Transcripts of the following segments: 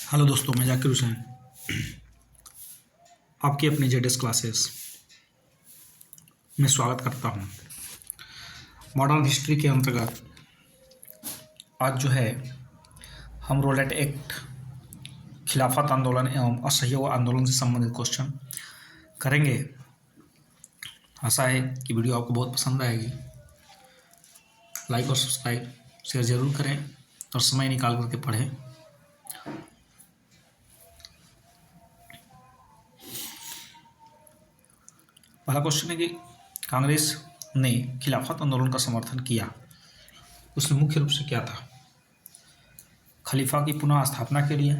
Hello दोस्तों, मैं जाकिर हुसैन आपकी अपनी जेडएस क्लासेस में स्वागत करता हूं। मॉडर्न हिस्ट्री के अंतर्गत आज जो है हम रोलेट एक्ट, खिलाफत आंदोलन एवं असहयोग आंदोलन से संबंधित क्वेश्चन करेंगे। आशा है कि वीडियो आपको बहुत पसंद आएगी। लाइक और सब्सक्राइब शेयर ज़रूर करें और समय निकाल करके पढ़ें। पहला क्वेश्चन है कि कांग्रेस ने खिलाफत आंदोलन का समर्थन किया, उसमें मुख्य रूप से क्या था? खलीफा की पुनः स्थापना के लिए,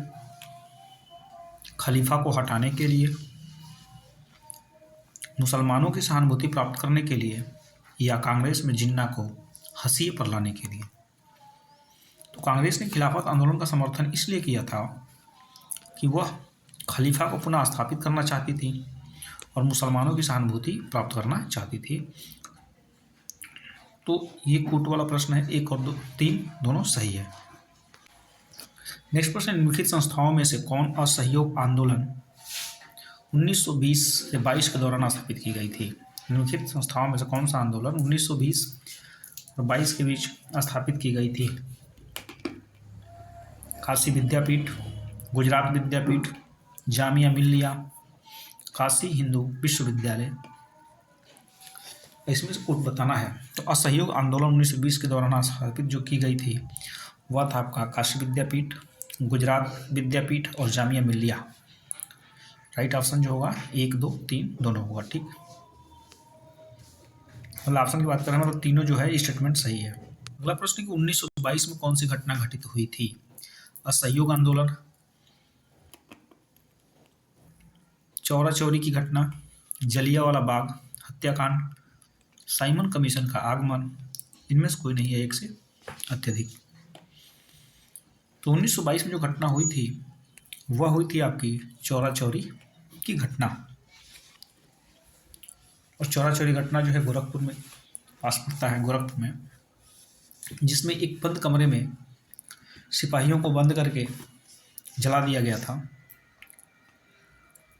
खलीफा को हटाने के लिए, मुसलमानों की सहानुभूति प्राप्त करने के लिए, या कांग्रेस में जिन्ना को हंसिए पर लाने के लिए। तो कांग्रेस ने खिलाफत आंदोलन का समर्थन इसलिए किया था कि वह खलीफा को पुनः स्थापित करना चाहती थी और मुसलमानों की सहानुभूति प्राप्त करना चाहती थी। तो ये कूट वाला प्रश्न है, 1 और 3 दोनों सही है। नेक्स्ट प्रश्न, निम्नलिखित संस्थाओं में से कौन असहयोग आंदोलन 1920 से 22 के दौरान स्थापित की गई थी? निम्नलिखित संस्थाओं में से कौन सा आंदोलन 1920 और 22 के बीच स्थापित की गई थी? काशी विद्यापीठ, गुजरात विद्यापीठ, जामिया मिल्लिया, काशी हिंदू विश्वविद्यालय। इसमें से कूट बताना है। तो असहयोग आंदोलन 1920 के दौरान स्थापित जो की गई थी वह था आपका काशी विद्यापीठ, गुजरात विद्यापीठ और जामिया मिल्लिया। राइट ऑप्शन जो होगा 1, 2, 3 दोनों होगा। ठीक, मतलब ऑप्शन की बात करें मतलब तीनों जो है स्टेटमेंट सही है। अगला प्रश्न है कि 1922 में कौन सी घटना घटित हुई थी? असहयोग आंदोलन, चौरा चौरी की घटना, जलियांवाला बाग हत्याकांड, साइमन कमीशन का आगमन। इनमें से कोई नहीं है एक से अत्यधिक। तो 1922 में जो घटना हुई थी वह हुई थी आपकी चौरा चौरी की घटना। और चौरा चौरी घटना जो है गोरखपुर में पास पड़ता है, गोरखपुर में, जिसमें एक बंद कमरे में सिपाहियों को बंद करके जला दिया गया था।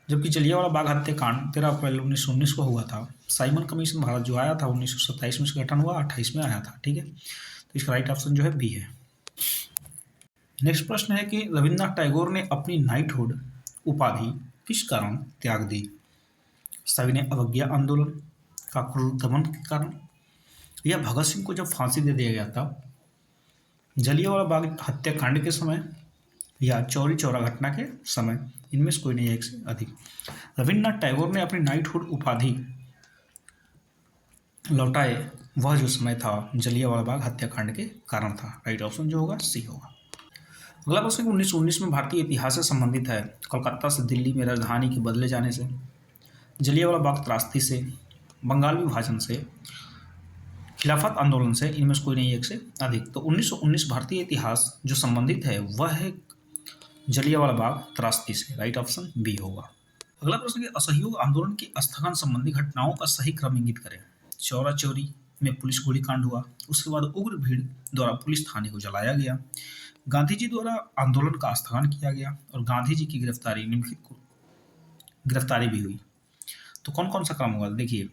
जबकि जलियांवाला बाग हत्याकांड 13 अप्रैल 1919 को हुआ था। साइमन कमीशन भारत जो आया था 1927 में इसका गठन हुआ, 28 में आया था। ठीक है, तो इसका राइट ऑप्शन जो है बी है। नेक्स्ट प्रश्न है कि रविन्द्रनाथ टैगोर ने अपनी नाइटहुड उपाधि किस कारण त्याग दी? सविनय अवज्ञा आंदोलन का क्रूर दमन के कारण, या भगत सिंह को जब फांसी दे दिया गया था, जलियांवाला बाग हत्याकांड के समय, या चौरी चौरा घटना के समय। इनमें से कोई नहीं है एक से अधिक। रविन्द्रनाथ टैगोर ने अपनी नाइटहुड उपाधि लौटाए वह जो समय था जलियांवाला बाग हत्याकांड के कारण था। राइट ऑप्शन जो होगा सी होगा। अगला प्रश्न 1919 में भारतीय इतिहास से संबंधित है। कोलकाता से दिल्ली में राजधानी के बदले जाने से, जलियांवाला बाग त्रासदी से, बंगाल विभाजन से, खिलाफत आंदोलन से। इनमें से कोई नहीं एक से अधिक। तो 1919 भारतीय इतिहास जो संबंधित है वह है जलियांवाला बाग त्रासदी से। राइट ऑप्शन बी होगा। अगला प्रश्न है असहयोग आंदोलन की स्थगन संबंधी घटनाओं का सही क्रम इंगित करें। चौरा चौरी में पुलिस गोलीकांड हुआ, उसके बाद उग्र भीड़ द्वारा पुलिस थाने को जलाया गया, गांधी जी द्वारा आंदोलन का स्थगन किया गया और गांधी जी की गिरफ्तारी, निम्नलिखित को गिरफ्तारी भी हुई। तो कौन कौन सा क्रम होगा? देखिए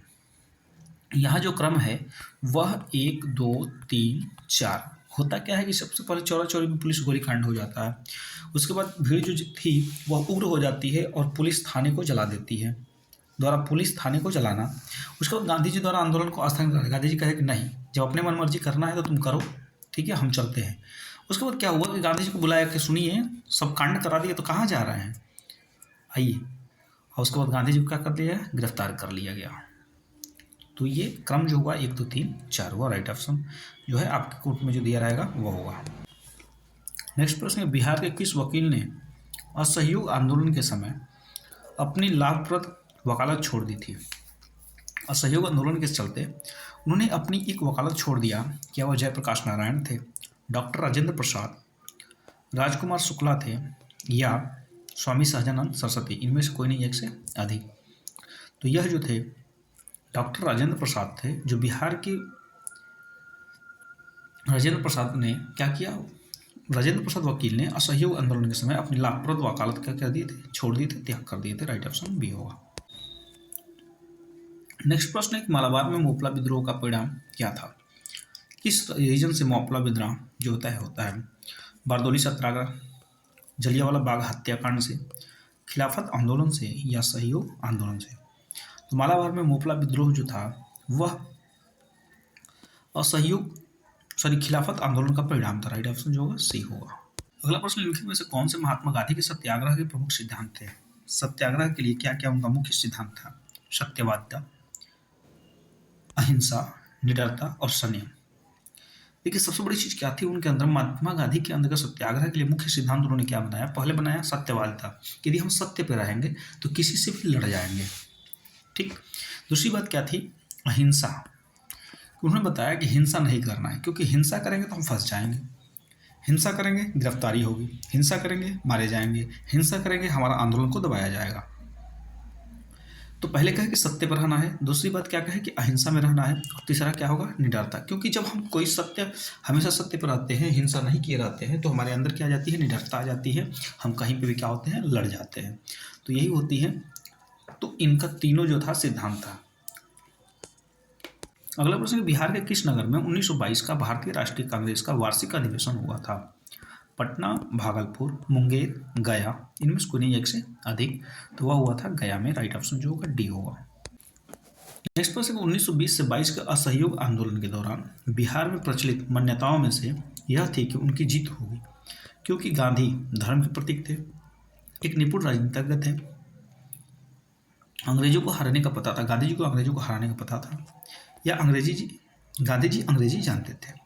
यहाँ जो क्रम है वह 1, 2, 3, 4 होता क्या है कि सबसे पहले चौरा चौरी में पुलिस गोलीकांड हो जाता है, उसके बाद भीड़ जो थी वह उग्र हो जाती है और पुलिस थाने को जला देती है, द्वारा पुलिस थाने को जलाना। उसके बाद गांधी जी द्वारा आंदोलन को स्थगित, गांधी जी कहे कि नहीं, जब अपने मन मर्जी करना है तो तुम करो, ठीक है, हम चलते हैं। उसके बाद क्या हुआ कि गांधी जी को बुलाया कि सुनिए, सब कांड करा दिए तो कहाँ जा रहे हैं, आइए। और उसके बाद गांधी जी को क्या कर दिया, गिरफ्तार कर लिया गया। तो ये क्रम जो होगा 1, 2, 3, 4 हुआ। राइट ऑप्शन जो है आपके कोर्ट में जो दिया रहेगा वो होगा। नेक्स्ट प्रश्न है बिहार के किस वकील ने असहयोग आंदोलन के समय अपनी लाभप्रद वकालत छोड़ दी थी? असहयोग आंदोलन के चलते उन्होंने अपनी एक वकालत छोड़ दिया। क्या वह जयप्रकाश नारायण थे, डॉक्टर राजेंद्र प्रसाद, राजकुमार शुक्ला थे, या स्वामी सहजानंद सरस्वती? इनमें से कोई नहीं एक से अधिक। तो यह जो थे डॉक्टर राजेंद्र प्रसाद थे, जो बिहार के राजेंद्र प्रसाद ने क्या किया, राजेंद्र प्रसाद वकील ने असहयोग आंदोलन के समय अपनी लाभप्रद वकालत क्या कर दिए थे, छोड़ दिए थे, त्याग कर दिए थे। राइट ऑप्शन बी होगा। नेक्स्ट प्रश्न है कि मालाबार में मोपला विद्रोह का परिणाम क्या था? किस रीजन से मोपला विद्रोह जो होता है? बारदोली सत्याग्रह, जलियांवाला बाग हत्याकांड से, खिलाफत आंदोलन से, या सहयोग आंदोलन से? तो मालाबार में मोपला विद्रोह जो था वह खिलाफत आंदोलन का परिणाम था। राइट ऑप्शन जो होगा सी होगा। अगला प्रश्न, निम्नलिखित में से कौन से महात्मा गांधी के सत्याग्रह के प्रमुख सिद्धांत थे? सत्याग्रह के लिए क्या क्या उनका मुख्य सिद्धांत था? सत्यवादिता, अहिंसा, निडरता और संयम। देखिए सबसे बड़ी चीज क्या थी उनके अंदर, महात्मा गांधी के अंदर सत्याग्रह के लिए मुख्य सिद्धांत उन्होंने क्या बनाया? पहले बनाया सत्यवादिता, यदि हम सत्य पे रहेंगे तो किसी से भी लड़ जाएंगे। ठीक। दूसरी बात क्या थी? अहिंसा। उन्होंने बताया कि हिंसा नहीं करना है, क्योंकि हिंसा करेंगे तो हम फंस जाएंगे, हिंसा करेंगे गिरफ्तारी होगी, हिंसा करेंगे मारे जाएंगे, हिंसा करेंगे हमारा आंदोलन को दबाया जाएगा। तो पहले कहे कि सत्य पर रहना है, दूसरी बात क्या कहे कि अहिंसा में रहना है, और तीसरा क्या होगा? निडरता। क्योंकि जब हम कोई हमेशा सत्य पर रहते हैं, हिंसा नहीं किए रहते हैं, तो हमारे अंदर क्या आ जाती है? निडरता आ जाती है, हम कहीं पे भी क्या होते हैं? लड़ जाते हैं। तो यही होती है। तो इनका तीनों जो था सिद्धांत था। अगला प्रश्न, बिहार के किस नगर में 1922 का भारतीय राष्ट्रीय कांग्रेस का वार्षिक अधिवेशन हुआ था? पटना, भागलपुर, मुंगेर, गया, इनमें से कोई नहीं एक से अधिक। तो वह हुआ था गया में। राइट ऑप्शन जो होगा डी होगा। नेक्स्ट प्रश्न, 1920 से 22 के असहयोग आंदोलन के दौरान बिहार में प्रचलित मान्यताओं में से यह थी कि उनकी जीत होगी, क्योंकि गांधी धर्म के प्रतीक थे, एक निपुण राजनीतिज्ञ थे, अंग्रेजों को हराने का पता था, गांधी जी को अंग्रेजों को हराने का पता था, या गांधी जी अंग्रेजी जानते थे।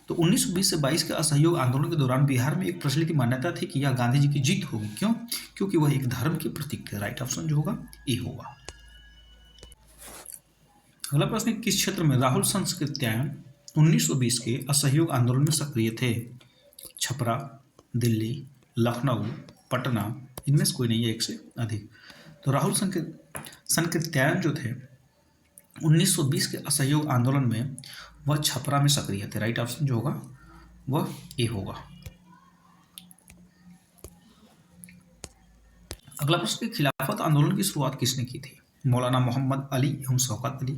तो 1920 से 22 के असहयोग आंदोलन के दौरान बिहार में एक प्रचलित मान्यता थी कि यह गांधी जी की जीत होगी। क्यों? क्योंकि वह एक धर्म के प्रतीक थे। राइट ऑप्शन जो होगा ए होगा। अगला प्रश्न, किस क्षेत्र में राहुल संस्कृत्यायन 1920 के असहयोग आंदोलन में सक्रिय थे? छपरा, दिल्ली, लखनऊ, पटना, इनमें से कोई नहीं है एक से अधिक। तो राहुल संकृत्यायन जो थे 1920 के असहयोग आंदोलन में वह छपरा में सक्रिय थे। राइट ऑप्शन जो होगा वह ए होगा। अगला प्रश्न, खिलाफत आंदोलन की शुरुआत किसने की थी? मौलाना मोहम्मद अली एवं शौकत अली,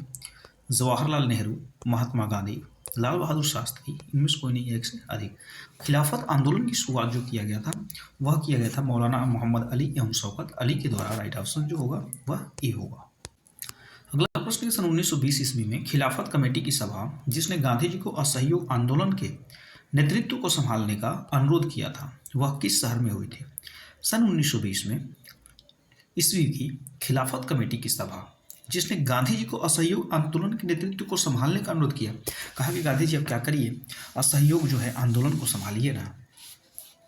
जवाहरलाल नेहरू, महात्मा गांधी, लाल बहादुर शास्त्री, इनमें से कोई नहीं एक से अधिक। खिलाफत आंदोलन की शुरुआत जो किया गया था वह किया गया था मौलाना मोहम्मद अली एवं शौकत अली के द्वारा। राइट ऑप्शन जो होगा वह ए होगा। अगला प्रश्न, सन 1920 ईस्वी में खिलाफत कमेटी की सभा जिसने गांधी जी को असहयोग आंदोलन के नेतृत्व को संभालने का अनुरोध किया था वह किस शहर में हुई थी? सन 1920 में ईस्वी की खिलाफत कमेटी की सभा जिसने गांधी जी को असहयोग आंदोलन के नेतृत्व को संभालने का अनुरोध किया, कहा कि गांधी जी अब क्या करिए, असहयोग जो है आंदोलन को संभालिए ना,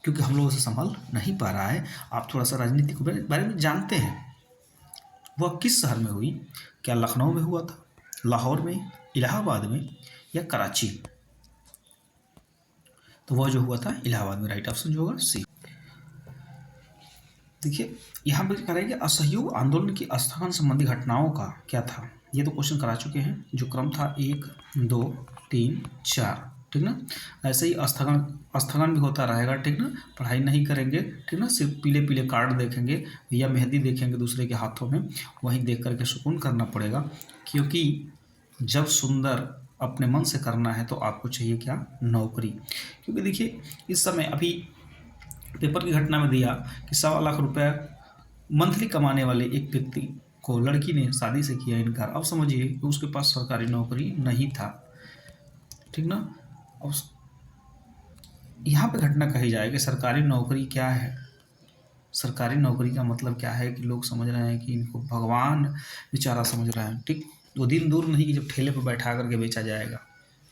क्योंकि हम लोगों से संभाल नहीं पा रहा है, आप थोड़ा सा राजनीति के बारे में जानते हैं। वह किस शहर में हुई? क्या लखनऊ में हुआ था, लाहौर में, इलाहाबाद में, या कराची? तो वह जो हुआ था इलाहाबाद में। राइट ऑप्शन जो होगा सी। देखिए यहाँ पर कह रहा है कि असहयोग आंदोलन की स्थगन संबंधी घटनाओं का क्या था? ये तो क्वेश्चन करा चुके हैं, जो क्रम था 1, 2, 3, 4, ठीक ना। ऐसे ही स्थगन भी होता रहेगा, ठीक ना। पढ़ाई नहीं करेंगे, ठीक ना, सिर्फ पीले पीले कार्ड देखेंगे या मेहंदी देखेंगे दूसरे के हाथों में, वहीं देख करके सुकून करना पड़ेगा। क्योंकि जब सुंदर अपने मन से करना है तो आपको चाहिए क्या? नौकरी। क्योंकि देखिए इस समय अभी पेपर की घटना में दिया कि 1.25 लाख रुपया मंथली कमाने वाले एक व्यक्ति को लड़की ने शादी से किया इनकार। अब समझिए कि उसके पास सरकारी नौकरी नहीं था, ठीक ना। अब यहाँ पे घटना कही जाए कि सरकारी नौकरी क्या है। सरकारी नौकरी का मतलब क्या है कि लोग समझ रहे हैं कि इनको भगवान बेचारा समझ रहे हैं, ठीक। वो दिन दूर नहीं कि जब ठेले पर बैठा करके बेचा जाएगा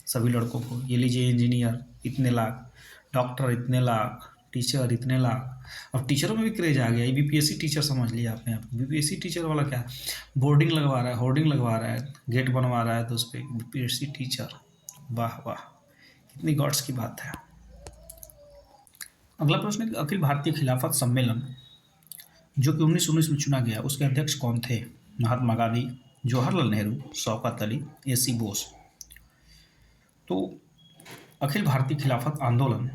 सभी लड़कों को, ये लीजिए इंजीनियर इतने लाख, डॉक्टर इतने लाख, टीचर इतने लाख। अब टीचरों में भी क्रेज आ गया, ये बीपीएससी टीचर समझ लिया आपने। आप बीपीएससी टीचर वाला क्या, बोर्डिंग लगवा रहा है, होर्डिंग लगवा रहा है, गेट बनवा रहा है, तो उस पर बीपीएससी टीचर, वाह वाह, कितनी गॉड्स की बात है। अगला प्रश्न है कि अखिल भारतीय खिलाफत सम्मेलन जो कि 1919 में चुना गया उसके अध्यक्ष कौन थे? महात्मा गांधी, जवाहरलाल नेहरू, शौकत अली, एसी बोस। तो अखिल भारतीय खिलाफत आंदोलन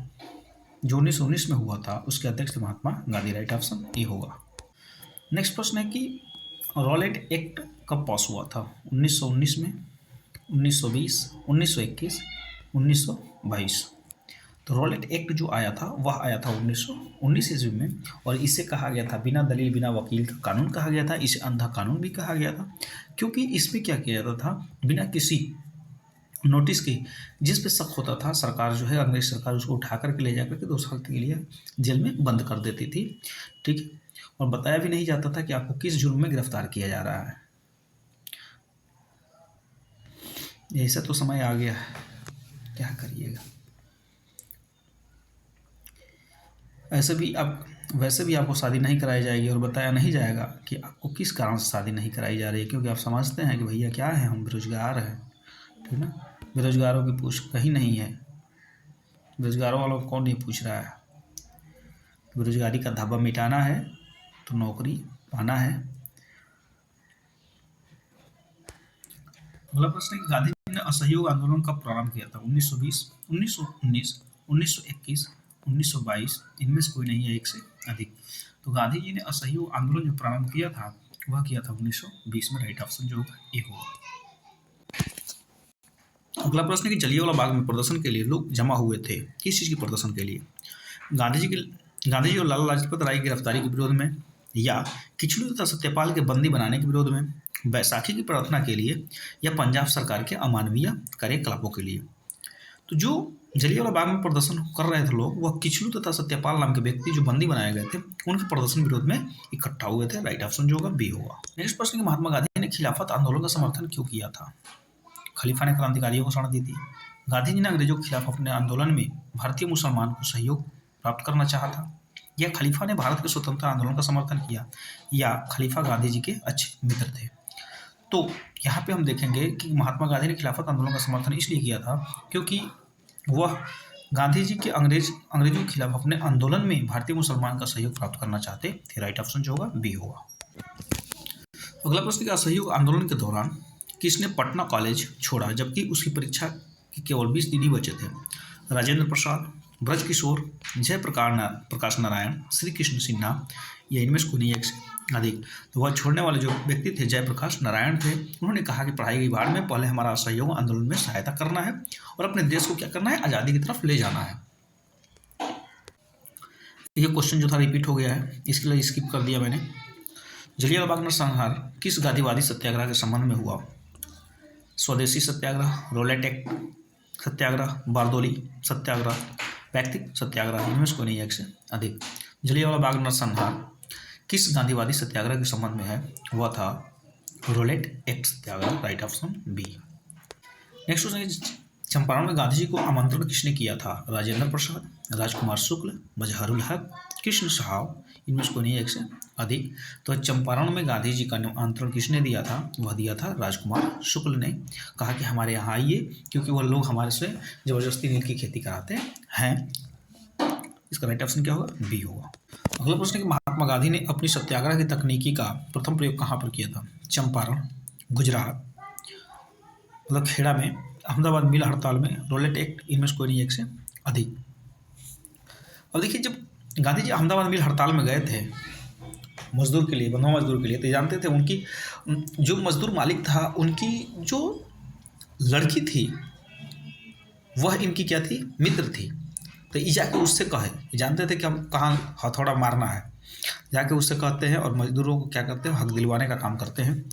जो 1919 में हुआ था उसके अध्यक्ष थे Mahatma Gandhi. Right option A होगा। नेक्स्ट प्रश्न है कि रॉलेट एक्ट कब पास हुआ था? 1919 में, 1920, 1921, 1922। तो रॉलेट एक्ट जो आया था वह आया था 1919 ईस्वी में, और इसे कहा गया था बिना दलील बिना वकील का कानून कहा गया था। इसे अंधा कानून भी कहा गया था, क्योंकि इसमें क्या किया जाता था, बिना किसी नोटिस के जिस पे शक होता था सरकार जो है, अंग्रेज सरकार उसको उठा करके ले जाकर के 2 साल के लिए जेल में बंद कर देती थी। ठीक है, और बताया भी नहीं जाता था कि आपको किस जुर्म में गिरफ्तार किया जा रहा है। ऐसा तो समय आ गया है, क्या करिएगा। वैसे भी आपको शादी नहीं कराई जाएगी और बताया नहीं जाएगा कि आपको किस कारण से शादी नहीं कराई जा रही है, क्योंकि आप समझते हैं कि भैया क्या है, हम बेरोजगार हैं। ठीक ना, बेरोजगारों की पूछ कहीं नहीं है, बेरोजगारों वालों को कौन नहीं पूछ रहा है। बेरोजगारी का धब्बा मिटाना है तो नौकरी पाना है। अगला प्रश्न है कि गांधी जी ने असहयोग आंदोलन कब प्रारंभ किया था? 1920, 1919, 1921, 1922, इनमें से कोई नहीं है एक से अधिक। तो गांधी जी ने असहयोग आंदोलन जो प्रारंभ किया था वह किया था 1920 में। राइट ऑप्शन जो होगा ए होगा। अगला प्रश्न है कि जलियांवाला बाग में प्रदर्शन के लिए लोग जमा हुए थे, किस चीज़ की प्रदर्शन के लिए? गांधी जी और लाला लाजपत राय की गिरफ्तारी के विरोध में, या किचलू तथा सत्यपाल के बंदी बनाने के विरोध में, बैसाखी की प्रार्थना के लिए, या पंजाब सरकार के अमानवीय कार्यकलापों के लिए? तो जो जलियांवाला बाग में प्रदर्शन कर रहे थे लोग, वह किचलू तथा सत्यपाल नाम के व्यक्ति जो बंदी बनाए गए थे उनके प्रदर्शन विरोध में इकट्ठा हुए थे। राइट ऑप्शन जो होगा बी होगा। नेक्स्ट प्रश्न कि महात्मा गांधी ने खिलाफत आंदोलन का समर्थन क्यों किया था? खलीफा ने क्रांतिकारियों को शरण दी थी। गांधी जी ने अंग्रेजों के खिलाफ अपने आंदोलन में भारतीय मुसलमान को सहयोग प्राप्त करना चाहा था, या खलीफा ने भारत के स्वतंत्रता आंदोलन का समर्थन किया, या खलीफा गांधी जी के अच्छे मित्र थे। तो यहाँ पे हम देखेंगे कि महात्मा गांधी ने खिलाफत आंदोलन का समर्थन इसलिए किया था क्योंकि वह गांधी जी के अंग्रेजों के खिलाफ अपने आंदोलन में भारतीय मुसलमान का सहयोग प्राप्त करना चाहते थे। राइट ऑप्शन जो होगा बी होगा। अगला प्रश्न का असहयोग आंदोलन के दौरान किसने पटना कॉलेज छोड़ा जबकि उसकी परीक्षा के केवल 20 दिन ही बचे थे? राजेंद्र प्रसाद, ब्रजकिशोर, प्रकाश नारायण, श्री कृष्ण सिन्हा, या इनमें से कोई नहीं एक से अधिक। तो वह छोड़ने वाले जो व्यक्ति थे जयप्रकाश नारायण थे। उन्होंने कहा कि पढ़ाई की बाढ़ में पहले हमारा असहयोग आंदोलन में सहायता करना है और अपने देश को क्या करना है, आज़ादी की तरफ ले जाना है। ये क्वेश्चन जो था रिपीट हो गया है, इसके लिए स्किप कर दिया मैंने। जलियांवाला बाग नरसंहार किस गांधीवादी सत्याग्रह के संबंध में हुआ? स्वदेशी सत्याग्रह, रोलेट एक्ट सत्याग्रह, बारदोली सत्याग्रह, व्यक्तिक सत्याग्रह, इनमें से कोई नहीं एक से अधिक। जलियांवाला बाग नरसंहार किस गांधीवादी सत्याग्रह के संबंध में है? वह था Rowlatt act satyagraha. Right option B. Next question है चंपारण में गांधी जी को आमंत्रण किसने किया था? राजेंद्र प्रसाद, राजकुमार शुक्ल, मजहरुल हक, कृष्ण साहब, इनमें से कोई नहीं एक से अधिक। तो चंपारण में गांधी जी का आमंत्रण किसने दिया था? वह दिया था राजकुमार शुक्ल ने। कहा कि हमारे यहाँ आइए क्योंकि वह लोग हमारे से जबरदस्ती नील की खेती कराते हैं। इसका राइट ऑप्शन क्या होगा? बी होगा। अगला प्रश्न है कि महात्मा गांधी ने अपनी सत्याग्रह की तकनीकी का प्रथम प्रयोग कहाँ पर किया था? चंपारण, गुजरात, मतलब खेड़ा में, अहमदाबाद मिल हड़ताल में, रोलेट एक्ट, इनमें से कोई नहीं एक से अधिक। अब देखिए जब गांधी जी अहमदाबाद मिल हड़ताल में गए थे मजदूर के लिए, बंधुआ मजदूर के लिए, तो जानते थे उनकी जो मजदूर मालिक था उनकी जो लड़की थी वह इनकी क्या थी? मित्र थी। तो ये जाके उससे कहे, जानते थे कि हम कहाँ हथौड़ा मारना है, जाके उससे कहते हैं और मजदूरों को क्या करते हैं? हक दिलवाने का काम करते हैं।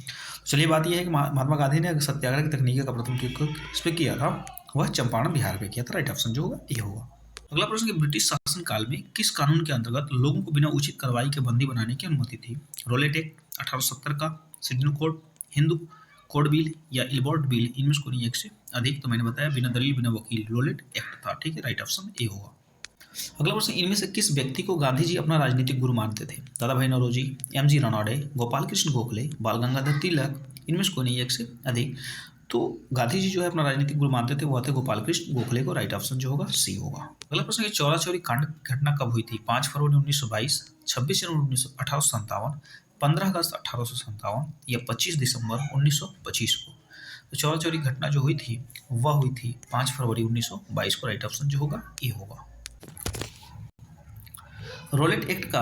चलिए बात यह है कि महात्मा गांधी ने सत्याग्रह की तकनीकी का प्रथम प्रयोग इस पर किया था, वह चंपारण बिहार में किया था। राइट ऑप्शन जो होगा ये होगा। अगला प्रश्न कि ब्रिटिश शासन काल में किस कानून के अंतर्गत लोगों को बिना उचित कार्रवाई के बंदी बनाने की अनुमति थी? रोलेट एक्ट 1870 का, Sydney code, Hindu code bill, या इलबर्ट बिल, इनमें से कोई एक से अधिक। तो मैंने बताया बिना दलील बिना वकील रोलेट एक्ट था। ठीक है, राइट ऑप्शन ए होगा। अगला प्रश्न इनमें से किस व्यक्ति को गांधी जी अपना राजनीतिक गुरु मानते थे? दादा भाई नौरोजी, एम.जी. रनौड़े, गोपाल कृष्ण गोखले, बाल गंगाधर तिलक, इनमें से कोई नहीं एक से अधिक। तो गांधी जी जो है अपना राजनीतिक गुरु मानते थे वह थे गोपाल कृष्ण गोखले को। राइट ऑप्शन जो होगा सी होगा। अगला प्रश्न है चौरा चौरी कांड घटना कब हुई थी? 5 फरवरी 1922, 26 जनवरी 1857, 15 अगस्त 1857, या 25 दिसंबर 1925 को? तो चौरा चौरी घटना जो हुई थी वह हुई थी 5 फरवरी 1922 को। राइट ऑप्शन जो होगा ये होगा। रोलेट एक्ट का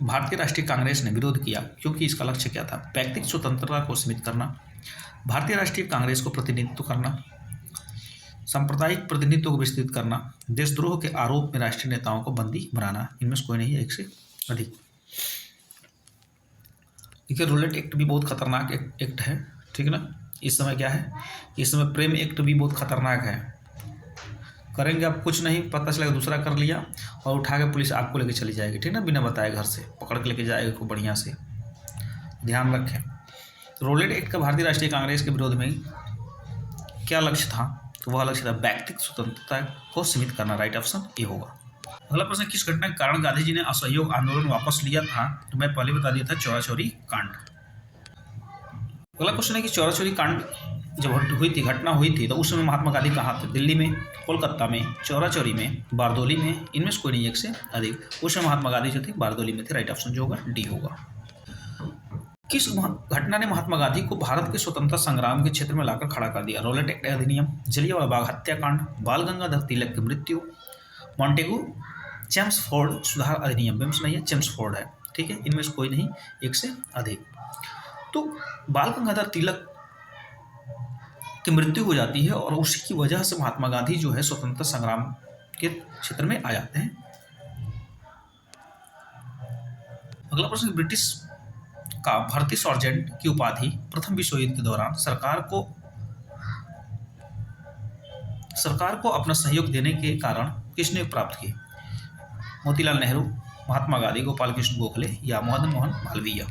भारतीय राष्ट्रीय कांग्रेस ने विरोध किया क्योंकि इसका लक्ष्य क्या था? व्यक्तिगत स्वतंत्रता को सीमित करना, भारतीय राष्ट्रीय कांग्रेस को प्रतिनिधित्व करना, सांप्रदायिक प्रतिनिधित्व को विस्तृत करना, देशद्रोह के आरोप में राष्ट्रीय नेताओं को बंदी बनाना। इनमें से कोई नहीं है, एक से अधिक। देखिए रोलेट एक्ट भी बहुत खतरनाक एक्ट है, ठीक है ना। इस समय क्या है, इस समय प्रेम एक्ट भी बहुत खतरनाक है। करेंगे आप कुछ नहीं, पता चलेगा दूसरा कर लिया और उठा के पुलिस आपको लेके चली जाएगी, ठीक ना, बिना बताए घर से पकड़ के लेके जाएगी खूब बढ़िया से। ध्यान रखें। रोलेट एक्ट का भारतीय राष्ट्रीय कांग्रेस के विरोध में क्या लक्ष्य था? तो वह लक्ष्य था व्यक्तिगत स्वतंत्रता को सीमित करना। राइट ऑप्शन ए होगा। अगला प्रश्न, किस घटना के कारण गांधी जी ने असहयोग आंदोलन वापस लिया था? तो मैं पहले बता दिया था, चौरा चौरी कांड। अगला क्वेश्चन है कि चौरा चौरी कांड जब हुई थी, घटना हुई थी, तो उस समय महात्मा गांधी कहाँ थे? दिल्ली में, कोलकाता में, चौरा चौरी में, बारदोली में। इनमें से कोई नहीं, एक से अधिक। उस समय महात्मा गांधी जो थे बारदोली में थे। राइट ऑप्शन जो होगा डी होगा। किस घटना ने महात्मा गांधी को भारत के स्वतंत्रता संग्राम के क्षेत्र में लाकर खड़ा कर दिया? रोलेट एक्ट अधिनियम, जलियांवाला बाग हत्याकांड, बाल गंगाधर तिलक की मृत्यु, मॉन्टेगू चेम्सफोर्ड सुधार अधिनियम। बेम्स नहीं है, चेम्सफोर्ड है, ठीक है। इनमें से कोई नहीं, एक से अधिक। तो बाल गंगाधर तिलक की मृत्यु हो जाती है और उसी की वजह से महात्मा गांधी जो है स्वतंत्रता संग्राम के क्षेत्र में आ जाते हैं। अगला प्रश्न, ब्रिटिश का भर्ती सर्जेंट की उपाधि प्रथम विश्व युद्ध के दौरान सरकार को अपना सहयोग देने के कारण किसने प्राप्त की? मोतीलाल नेहरू, महात्मा गांधी, गोपाल कृष्ण गोखले या मदन मोहन मालवीय।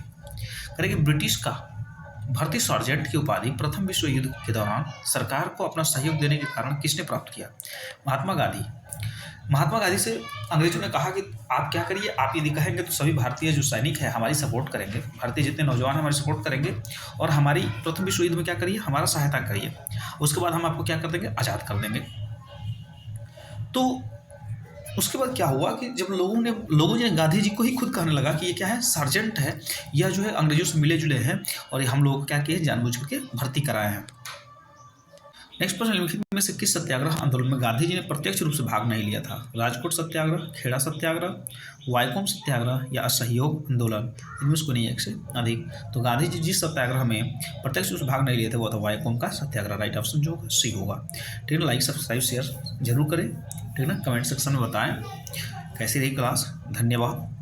करेंगे ब्रिटिश का भर्ती सर्जेंट की उपाधि प्रथम विश्व युद्ध के दौरान सरकार को अपना सहयोग देने के कारण किसने प्राप्त किया? महात्मा गांधी। महात्मा गांधी से अंग्रेजों ने कहा कि आप क्या करिए, आप यदि कहेंगे तो सभी भारतीय जो सैनिक हैं हमारी सपोर्ट करेंगे, भारतीय जितने नौजवान हैं हमारी सपोर्ट करेंगे और हमारी प्रथम विश्व युद्ध में क्या करिए, हमारा सहायता करिए, उसके बाद हम आपको क्या कर देंगे, आज़ाद कर देंगे। तो उसके बाद क्या हुआ कि जब लोगों ने गांधी जी को ही खुद कहने लगा कि ये क्या है, सार्जेंट है, यह जो है अंग्रेजों से मिले जुले हैं और हम लोग क्या किए, जानबूझ करके भर्ती कराए हैं। नेक्स्ट प्रश्न, निम्नलिखित में से किस सत्याग्रह आंदोलन में गांधी जी ने प्रत्यक्ष रूप से भाग नहीं लिया था? राजकोट सत्याग्रह, खेड़ा सत्याग्रह, वाईकोम सत्याग्रह या असहयोग आंदोलन। इनमें से कोई नहीं, एक से अधिक। तो गांधी जी जिस सत्याग्रह में प्रत्यक्ष रूप से भाग नहीं लिए थे वो था वाईकोम का सत्याग्रह। राइट ऑप्शन जो होगा सी होगा। ठीक है, लाइक सब्सक्राइब शेयर जरूर करें, ठीक है ना। कमेंट सेक्शन में बताएं कैसी रही क्लास। धन्यवाद।